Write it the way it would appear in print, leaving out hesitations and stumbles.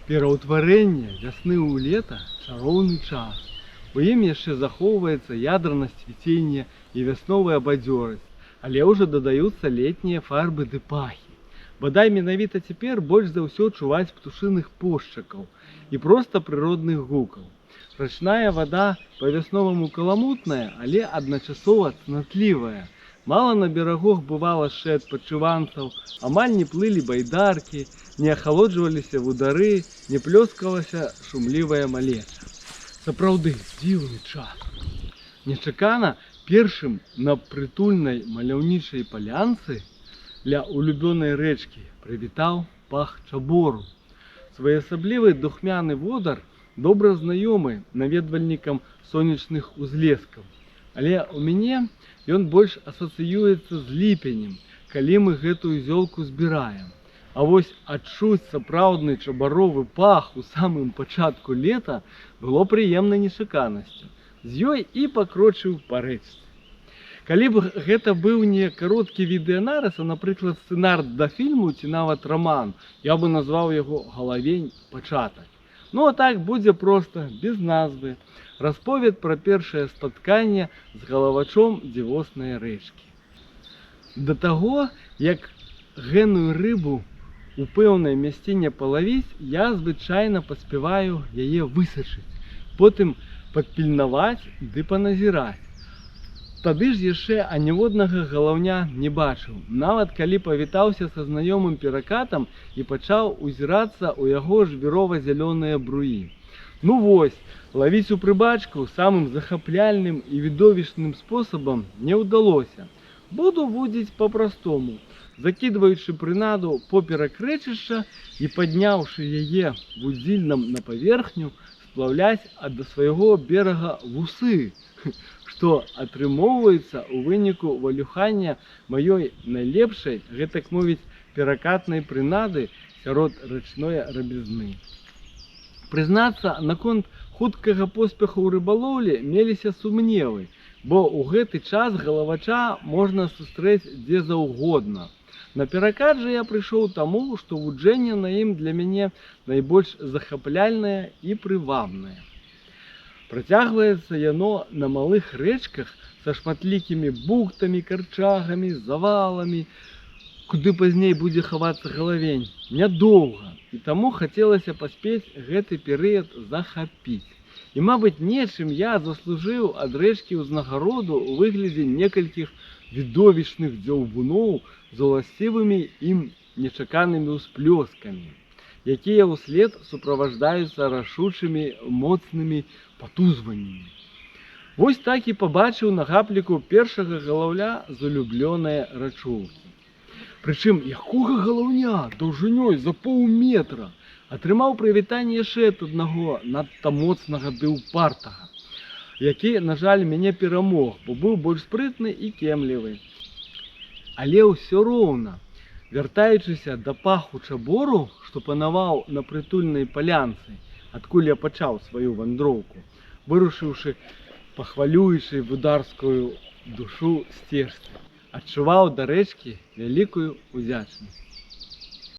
Пераўтварэнне вясны ў лета чароўны час. У ім яшчэ захоўваецца ядранасць цвіцення і вясновая бадзёрасць, але ўжо дадаюцца летнія фарбы ды пахі. Бадай менавіта цяпер больш за ўсё чуваць птушыных пошчакаў і проста прыродных гукаў. Рачная вада па-вясноваму каламутная, але адначасова цнатлівая. Мала на берагах бывала яшчэ адпачыванцаў, амаль не плылі байдаркі, не ахалоджваліся вудары, не плёскалася шумлівая малеча. Сапраўды, дзіўны час. Нечакана першым на прытульнай маляўнічай палянцы ля улюбёнай рэчкі прывітаў пах чабору. Своеасаблівы духмяны водар добра знаёмы наведвальнікам сонечных узлескаў. Але ў мяне ён больш асацыюецца з ліпенем, калі мы гэтую зёлку збіраем. А вось адчуць сапраўдны чабаровы пах у самым пачатку лета было прыемнай нечаканасцю. З ёй і пакрочыў па рэчцы. Калі б гэта быў не кароткі відэанарыс, а, напрыклад, сцэнар да фільму ці нават раман, я бы назваў яго «Галавень. Пачатак». Ну а так будзе проста, без назвы. Расповед пра першае спатканне з галавачом дзівоснай рэчкі. Да таго, як гэную рыбу у пэўнай мясціне палавіць, я звычайна паспяваю яе высачыць, потым падпільнаваць ды паназіраць. Тады ж яшчэ аніводнага галаўня не бачыў, нават калі павітаўся са знаёмым перакатам і пачаў узірацца ў яго жвірова-зялёныя бруі. Ну вось, лавіць у прыбачку самым захапляльным і відовішчным спосабам не ўдалося. Буду вудзіць па-простому, закідваючы прынаду поперак рэчышча і падняўшы яе вудзільнам на паверхню, сплаўляць ад свайго берага вусы, што атрымоўваецца ў выніку валюхання маёй найлепшай, гэтак мовіць, перакатнай прынады сярод рачной рабізны. Прызнацца, наконт хуткага поспеху ў рыбалоўлі меліся сумневы, бо ў гэты час галавача можна сустрэць дзе заўгодна. На перакат жа я прыйшоў таму, што вуджэнне на ім для мяне найбольш захапляльнае і прывабнае. Працягваецца яно на малых рэчках са шматлікімі бухтамі, карчагамі, заваламі, куды пазней будзе хавацца галавень, нядоўга, і таму хацелася паспець гэты перыяд захапіць. І, мабыць, нечым я заслужыў ад рэчкі ўзнагароду ў выглядзе некалькіх відовішчных дзяўбуноў з уласцівымі ім нечаканымі ўсплёскамі, якія ўслед суправаждаюцца рашучымі моцнымі патузваннямі. Вось так і пабачыў на гапліку першага галаўля з улюблёнай рачулкі. Прычым, якога галаўня даўжынёй за паўметра, атрымаў прывітанне яшчэ ад аднаго надта моцнага ды ўпартага, які, на жаль, мяне перамог, бо быў больш спрытны і кемлівы. Але ўсё роўна, вяртаючыся да паху чабору, што панаваў на прытульнай палянцы, адкуль я пачаў сваю вандроўку, вырушыўшы па хвалюючай вударскую душу сцежцы, адчуваў да рэчкі вялікую ўдзячнасць.